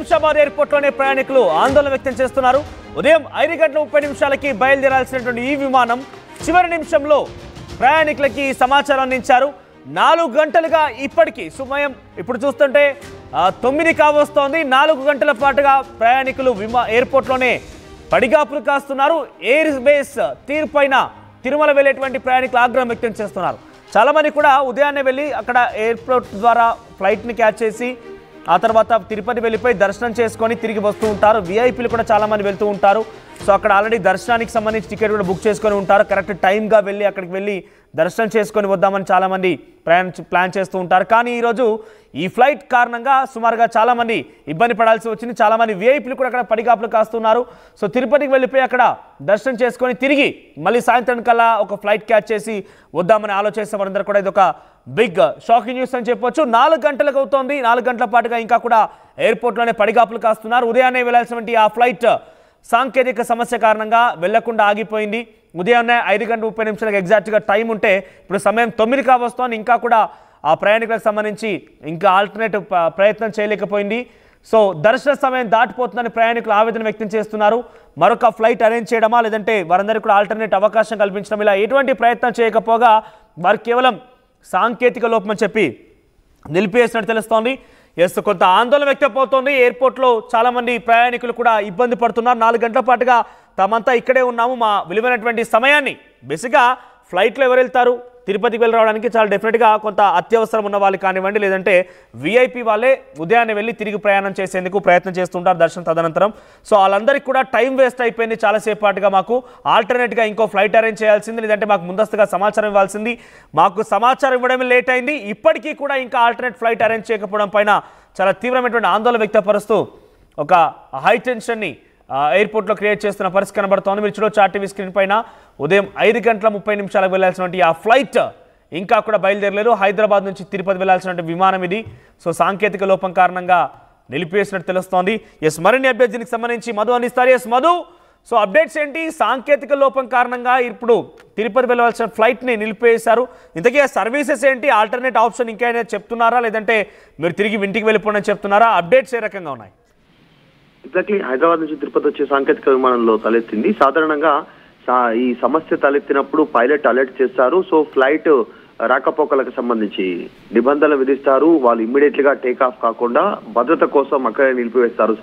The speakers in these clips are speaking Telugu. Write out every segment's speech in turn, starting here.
శంషాబాద్ ఎయిర్పోర్ట్లోనే ప్రయాణికులు ఆందోళన వ్యక్తం చేస్తున్నారు. ఉదయం 5:30 బయలుదేరాల్సినటువంటి ఈ విమానం చివరి నిమిషంలో ప్రయాణికులకి సమాచారం అందించారు. 4 గంటలుగా ఇప్పటికీ సమయం ఇప్పుడు చూస్తుంటే 9 కావస్తోంది. 4 గంటల పాటుగా ప్రయాణికులు ఎయిర్పోర్ట్లోనే పడిగాపులు కాస్తున్నారు. ఎయిర్ బేస్ తీరుపైన తిరుమల వెళ్ళేటువంటి ప్రయాణికులు ఆగ్రహం వ్యక్తం చేస్తున్నారు. చాలామంది కూడా ఉదయాన్నే వెళ్ళి అక్కడ ఎయిర్పోర్ట్ ద్వారా ఫ్లైట్ని క్యాచ్ చేసి ఆ తర్వాత తిరుపతి వెళ్ళిపోయి దర్శనం చేసుకొని తిరిగి వస్తూ ఉంటారు. విఐపీలు కూడా చాలామంది వెళ్తూ ఉంటారు. సో అక్కడ ఆల్రెడీ దర్శనానికి సంబంధించి టికెట్ కూడా బుక్ చేసుకొని ఉంటారు. కరెక్ట్ టైంగా వెళ్ళి అక్కడికి వెళ్ళి దర్శనం చేసుకొని వద్దామని చాలామంది ప్లాన్ చేస్తూ ఉంటారు. కానీ ఈరోజు ఈ ఫ్లైట్ కారణంగా సుమారుగా చాలామంది ఇబ్బంది పడాల్సి వచ్చింది. చాలామంది విఐపీలు కూడా అక్కడ పడిగాపులు కాస్తున్నారు. సో తిరుపతికి వెళ్ళిపోయి అక్కడ దర్శనం చేసుకొని తిరిగి మళ్ళీ సాయంత్రం కల్లా ఒక ఫ్లైట్ క్యాచ్ చేసి వద్దామని ఆలోచిస్తే వారందరూ కూడా ఇది ఒక బిగ్ షాకింగ్ న్యూస్ అని చెప్పొచ్చు. 4 గంటలకు అవుతోంది. 4 గంటల పాటుగా ఇంకా కూడా ఎయిర్పోర్ట్లోనే పడిగాపులు కాస్తున్నారు. ఉదయాన్నే వెళ్లాల్సినటువంటి ఆ ఫ్లైట్ సాంకేతిక సమస్య కారణంగా వెళ్లకుండా ఆగిపోయింది. ఉదయాన్నే 5:30 ఎగ్జాక్ట్గా టైం ఉంటే ఇప్పుడు సమయం 9 కావస్తోంది. ఇంకా కూడా ఆ ప్రయాణికులకు సంబంధించి ఇంకా ఆల్టర్నేటివ్ ప్రయత్నం చేయలేకపోయింది. సో దర్శన సమయం దాటిపోతుందని ప్రయాణికులు ఆవేదన వ్యక్తం చేస్తున్నారు. మరొక ఫ్లైట్ అరేంజ్ చేయడమా లేదంటే వారందరికీ కూడా ఆల్టర్నేట్ అవకాశం కల్పించడం ఇలా ఎటువంటి ప్రయత్నం చేయకపోగా వారు కేవలం సాంకేతిక లోపం అని చెప్పి నిలిపివేసినట్టు తెలుస్తోంది. కొంత ఆందోళన వ్యక్తమవుతోంది. ఎయిర్పోర్ట్లో చాలామంది ప్రయాణికులు కూడా ఇబ్బంది పడుతున్నారు. 4 గంటల పాటుగా తామంతా ఇక్కడే ఉన్నాము, మా విలువైనటువంటి సమయాన్ని బేసిక్గా ఫ్లైట్లో ఎవరు వెళ్తారు తిరుపతికి వెళ్ళి రావడానికి చాలా డెఫినెట్గా కొంత అత్యవసరం ఉన్న వాళ్ళు కానివ్వండి లేదంటే విఐపి వాళ్ళే ఉదయాన్నే వెళ్ళి తిరిగి ప్రయాణం చేసేందుకు ప్రయత్నం చేస్తుంటారు దర్శనం తదనంతరం. సో వాళ్ళందరికీ కూడా టైం వేస్ట్ అయిపోయింది. చాలాసేపు పాటుగా మాకు ఆల్టర్నేట్గా ఇంకో ఫ్లైట్ అరేంజ్ చేయాల్సింది లేదంటే మాకు ముందస్తుగా సమాచారం ఇవ్వాల్సింది. మాకు సమాచారం ఇవ్వడమే లేట్ అయింది. ఇప్పటికీ కూడా ఇంకా ఆల్టర్నేట్ ఫ్లైట్ అరేంజ్ చేయకపోవడం పైన చాలా తీవ్రమైనటువంటి ఆందోళన వ్యక్తపరుస్తూ ఒక హై టెన్షన్ని ఎయిర్పోర్ట్లో క్రియేట్ చేస్తున్న పరిస్థితి కనబడుతోంది. మీరు చూడొచ్చు ఆర్టీవీ స్క్రీన్ పైన ఉదయం 5:30 వెళ్లాల్సినటువంటి ఆ ఫ్లైట్ ఇంకా కూడా బయలుదేరలేదు. హైదరాబాద్ నుంచి తిరుపతి వెళ్లాల్సినటువంటి విమానం ఇది. సో సాంకేతిక లోపం కారణంగా నిలిపివేసినట్టు తెలుస్తోంది. మరిన్ని అప్డేట్స్ దీనికి సంబంధించి మధు అందిస్తారు. మధు, సో అప్డేట్స్ ఏంటి? సాంకేతిక లోపం కారణంగా ఇప్పుడు తిరుపతి వెళ్ళవలసిన ఫ్లైట్ని నిలిపివేశారు. ఇంతకీ ఆ సర్వీసెస్ ఏంటి? ఆల్టర్నేట్ ఆప్షన్ ఇంకా చెప్తున్నారా లేదంటే మీరు తిరిగి ఇంటికి వెళ్ళిపోండి చెప్తున్నారా? అప్డేట్స్ ఏ రకంగా ఉన్నాయి? ఎగ్జాక్ట్లీ హైదరాబాద్ నుంచి తిరుపతి వచ్చే సాంకేతిక విమానంలో తలెత్తింది. సాధారణంగా ఈ సమస్య తలెత్తినప్పుడు పైలట్ అలర్ట్ చేస్తారు. సో ఫ్లైట్ రాకపోకలకు సంబంధించి నిబంధనలు విధిస్తారు. వాళ్ళు ఇమ్మీడియట్ గా టేక్ ఆఫ్ కాకుండా భద్రత కోసం అక్కడే నిలిపివేస్తారు.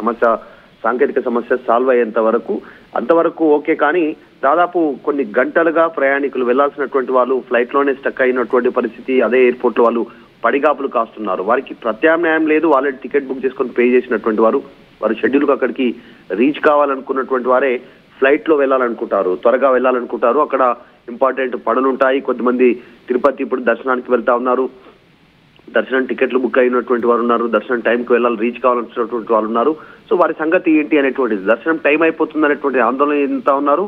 సాంకేతిక సమస్య సాల్వ్ అయ్యేంత వరకు అంతవరకు ఓకే. కానీ దాదాపు కొన్ని గంటలుగా ప్రయాణికులు వెళ్లాల్సినటువంటి వాళ్ళు ఫ్లైట్ లోనే స్టక్ అయినటువంటి పరిస్థితి. అదే ఎయిర్పోర్ట్ లో వాళ్ళు పడిగాపులు కాస్తున్నారు. వారికి ప్రత్యామ్నాయం లేదు. ఆల్రెడీ టికెట్ బుక్ చేసుకొని పే చేసినటువంటి వారు షెడ్యూల్కి అక్కడికి రీచ్ కావాలనుకున్నటువంటి వారే ఫ్లైట్ లో వెళ్ళాలనుకుంటారు, త్వరగా వెళ్ళాలనుకుంటారు. అక్కడ ఇంపార్టెంట్ పనులు ఉంటాయి. కొద్దిమంది తిరుపతి ఇప్పుడు దర్శనానికి వెళ్తా ఉన్నారు. దర్శనం టికెట్లు బుక్ అయినటువంటి వారు ఉన్నారు. దర్శనం టైంకి వెళ్ళాలి, రీచ్ కావాలనుకున్నటువంటి వాళ్ళు ఉన్నారు. సో వారి సంగతి ఏంటి అనేటువంటిది, దర్శనం టైం అయిపోతుంది అనేటువంటి ఆందోళన ఎంత ఉన్నారు.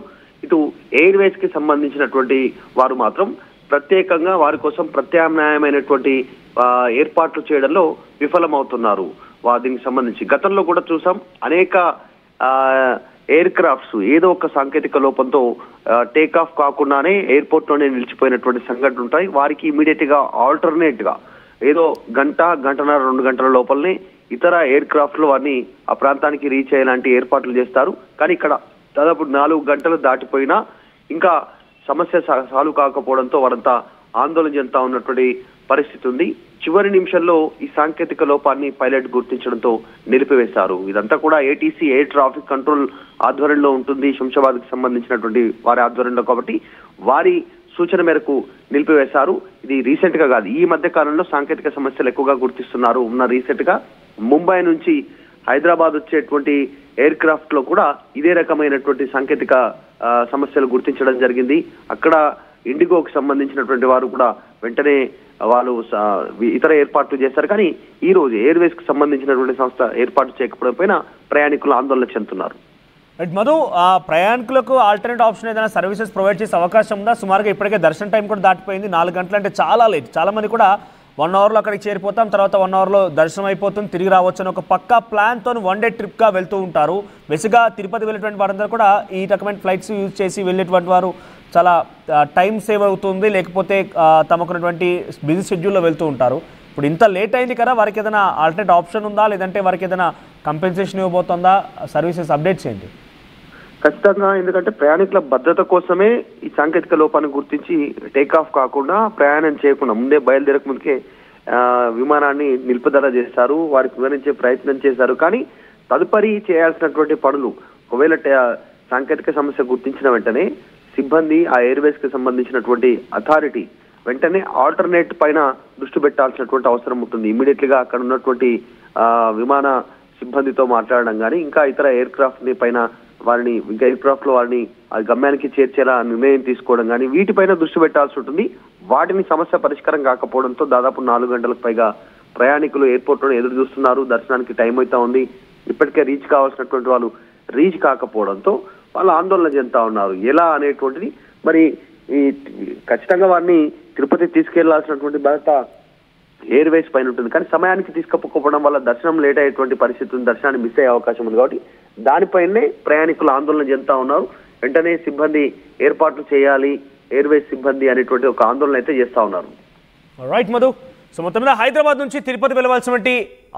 ఇటు ఎయిర్వేస్ కి సంబంధించినటువంటి వారు మాత్రం ప్రత్యేకంగా వారి కోసం ప్రత్యామ్నాయమైనటువంటి ఏర్పాట్లు చేయడంలో విఫలమవుతున్నారు. దీనికి సంబంధించి గతంలో కూడా చూసాం. అనేక ఎయిర్ క్రాఫ్ట్స్ ఏదో ఒక సాంకేతిక లోపంతో టేక్ ఆఫ్ కాకుండానే ఎయిర్పోర్ట్ లోనే నిలిచిపోయినటువంటి సంఘటనలు ఉంటాయి. వారికి ఇమీడియట్ గా ఆల్టర్నేట్ గా ఏదో గంటన్నర 2 గంటల లోపలనే ఇతర ఎయిర్ క్రాఫ్ట్ లో వారిని ఆ ప్రాంతానికి రీచ్ అయ్యేలాంటి ఏర్పాట్లు చేస్తారు. కానీ ఇక్కడ దాదాపు 4 గంటలు దాటిపోయినా ఇంకా సమస్య సాల్వ్ కాకపోవడంతో వారంతా ఆందోళన చెందుతా ఉన్నటువంటి పరిస్థితి ఉంది. చివరి నిమిషంలో ఈ సాంకేతిక లోపాన్ని పైలట్ గుర్తించడంతో నిలిపివేశారు. ఇదంతా కూడా ఏటీసీ ఎయిర్ ట్రాఫిక్ కంట్రోల్ ఆధ్వర్యంలో ఉంటుంది, శంషాబాద్ కి సంబంధించినటువంటి వారి ఆధ్వర్యంలో. కాబట్టి వారి సూచన మేరకు నిలిపివేశారు. ఇది రీసెంట్ గా కాదు, ఈ మధ్య కాలంలో సాంకేతిక సమస్యలు ఎక్కువగా గుర్తిస్తున్నారు. రీసెంట్ గా ముంబై నుంచి హైదరాబాద్ వచ్చేటువంటి ఎయిర్ క్రాఫ్ట్ లో కూడా ఇదే రకమైనటువంటి సాంకేతిక సమస్యలు గుర్తించడం జరిగింది. అక్కడ ఇండిగోకి సంబంధించినటువంటి వారు కూడా వెంటనే వాళ్ళు ఇతర ఏర్పాట్లు చేస్తారు. కానీ ఈ రోజు ఎయిర్వేస్ కి సంబంధించినటువంటి సంస్థ ఏర్పాటు చేయకపోవడం పైన ప్రయాణికులు ఆందోళన చెందుతున్నారు. మధు, ప్రయాణికులకు ఆల్టర్నేట్ ఆప్షన్ ఏదైనా సర్వీసెస్ ప్రొవైడ్ చేసే అవకాశం ఉందా? సుమారుగా ఇప్పటికే దర్శన టైం కూడా దాటిపోయింది. 4 గంటలు అంటే చాలా లేట్. చాలా మంది కూడా 1 అవర్లో అక్కడికి చేరిపోతాం, తర్వాత 1 అవర్లో దర్శనం అయిపోతుంది, తిరిగి రావచ్చు అని ఒక పక్కా ప్లాన్తో 1 డే ట్రిప్గా వెళ్తూ ఉంటారు. బేసిక్గా తిరుపతి వెళ్ళేటువంటి వారందరూ కూడా ఈ రకమైన ఫ్లైట్స్ యూజ్ చేసి వెళ్ళేటువంటి వారు చాలా టైం సేవ్ అవుతుంది, లేకపోతే తమకున్నటువంటి బిజీ షెడ్యూల్లో వెళ్తూ ఉంటారు. ఇప్పుడు ఇంత లేట్ అయింది కదా, వారికి ఏదైనా ఆల్టర్నేట్ ఆప్షన్ ఉందా, లేదంటే వారికి ఏదైనా కంపెన్సేషన్ ఇవ్వబోతుందా? సర్వీసెస్ అప్డేట్స్ ఏంటి? ఖచ్చితంగా, ఎందుకంటే ప్రయాణికుల భద్రత కోసమే ఈ సాంకేతిక లోపాన్ని గుర్తించి టేక్ ఆఫ్ కాకుండా ప్రయాణం చేయకుండా ముందే బయలుదేరక ముందుకే విమానాన్ని నిలుపుదల చేశారు, వారికి వివరించే ప్రయత్నం చేశారు. కానీ తదుపరి చేయాల్సినటువంటి పనులు, ఒకవేళ సాంకేతిక సమస్య గుర్తించిన వెంటనే సిబ్బంది, ఆ ఎయిర్వేస్ కి సంబంధించినటువంటి అథారిటీ వెంటనే ఆల్టర్నేట్ పైన దృష్టి పెట్టాల్సినటువంటి అవసరం ఉంటుంది. ఇమీడియట్లీగా అక్కడ ఉన్నటువంటి విమాన సిబ్బందితో మాట్లాడడం కానీ, ఇంకా ఇతర ఎయిర్ క్రాఫ్ట్ పైన వారిని, ఇంకా ఎయిర్ క్రాఫ్ట్ లో వారిని ఆ గమ్యానికి చేర్చేలా నిర్ణయం తీసుకోవడం కానీ వీటిపైన దృష్టి పెట్టాల్సి ఉంటుంది. వాటిని సమస్య పరిష్కారం కాకపోవడంతో దాదాపు 4 గంటలకు పైగా ప్రయాణికులు ఎయిర్పోర్ట్ లో ఎదురు చూస్తున్నారు. దర్శనానికి టైం అవుతా ఉంది. ఇప్పటికే రీచ్ కావాల్సినటువంటి వాళ్ళు రీచ్ కాకపోవడంతో వాళ్ళు ఆందోళన చెందుతా ఉన్నారు. ఎలా అనేటువంటిది మరి ఈ ఖచ్చితంగా వారిని తిరుపతి తీసుకెళ్లాల్సినటువంటి బాధ్యత ఎయిర్వేస్ పైన ఉంటుంది. కానీ సమయానికి తీసుకపోవడం వల్ల దర్శనం లేట్ అయ్యేటువంటి పరిస్థితి ఉంది, దర్శనాన్ని మిస్ అయ్యే అవకాశం ఉంది. కాబట్టి దానిపైనే ప్రయాణికులు ఆందోళన చెందుతా ఉన్నారు. వెంటనే సిబ్బంది ఏర్పాట్లు చేయాలి, ఎయిర్వేస్ సిబ్బంది అనేటువంటి ఒక ఆందోళన అయితే చేస్తా ఉన్నారు. రైట్ మధు. సో మొత్తం మీద హైదరాబాద్ నుంచి తిరుపతి వెళ్ళవలసినటువంటి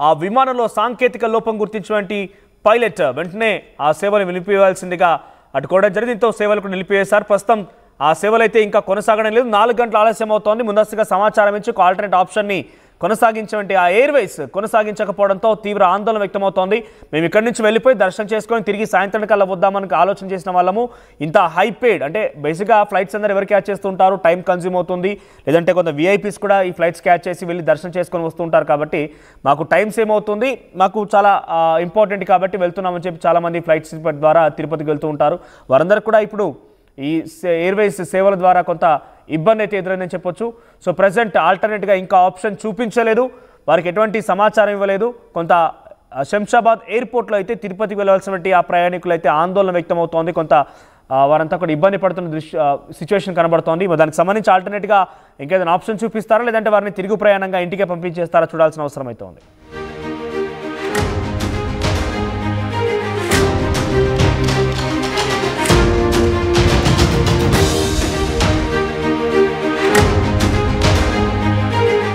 ఆ విమానంలో సాంకేతిక లోపం గుర్తించినటువంటి పైలట్ వెంటనే ఆ సేవలు నిలిపివేయాల్సిందిగా అడ్డుకోవడం జరిగింది. దీంతో సేవలకు నిలిపివేశారు. ప్రస్తుతం ఆ సేవలు అయితే ఇంకా కొనసాగడం లేదు. 4 గంటల ఆలస్యం అవుతోంది. ముందస్తుగా సమాచారం ఇచ్చి ఒక ఆల్టర్నేట్ ఆప్షన్ని కొనసాగించే ఆ ఎయిర్వేస్ కొనసాగించకపోవడంతో తీవ్ర ఆందోళన వ్యక్తమవుతోంది. మేము ఇక్కడి నుంచి వెళ్ళిపోయి దర్శనం చేసుకొని తిరిగి సాయంత్రం కల్లా వద్దామని ఆలోచన చేసిన వాళ్ళము. ఇంత హై పేడ్ అంటే బేసిక్గా ఫ్లైట్స్ అందరూ ఎవరు క్యాచ్ చేస్తుంటారు, టైం కన్జ్యూమ్ అవుతుంది. లేదంటే కొంత విఐపీస్ కూడా ఈ ఫ్లైట్స్ క్యాచ్ చేసి వెళ్ళి దర్శనం చేసుకొని వస్తుంటారు. కాబట్టి మాకు టైం సేమ్ అవుతుంది, మాకు చాలా ఇంపార్టెంట్ కాబట్టి వెళ్తున్నామని చెప్పి చాలామంది ఫ్లైట్స్ ద్వారా తిరుపతికి వెళ్తూ ఉంటారు. వారందరూ కూడా ఇప్పుడు ఈ ఎయిర్వేస్ సేవల ద్వారా కొంత ఇబ్బంది అయితే ఎదురైందని చెప్పొచ్చు. సో ప్రజెంట్ ఆల్టర్నేట్గా ఇంకా ఆప్షన్ చూపించలేదు, వారికి ఎటువంటి సమాచారం ఇవ్వలేదు. కొంత శంషాబాద్ ఎయిర్పోర్ట్లో అయితే తిరుపతికి వెళ్ళవలసినటువంటి ఆ ప్రయాణికులు అయితే ఆందోళన వ్యక్తమవుతోంది. కొంత వారంతా కూడా ఇబ్బంది పడుతున్న సిచ్యువేషన్ కనబడుతోంది. దానికి సంబంధించి ఆల్టర్నేట్గా ఇంకేదైనా ఆప్షన్ చూపిస్తారా, లేదంటే వారిని తిరుగు ప్రయాణంగా ఇంటికే పంపించేస్తారా చూడాల్సిన అవసరం అయితే ఉంది.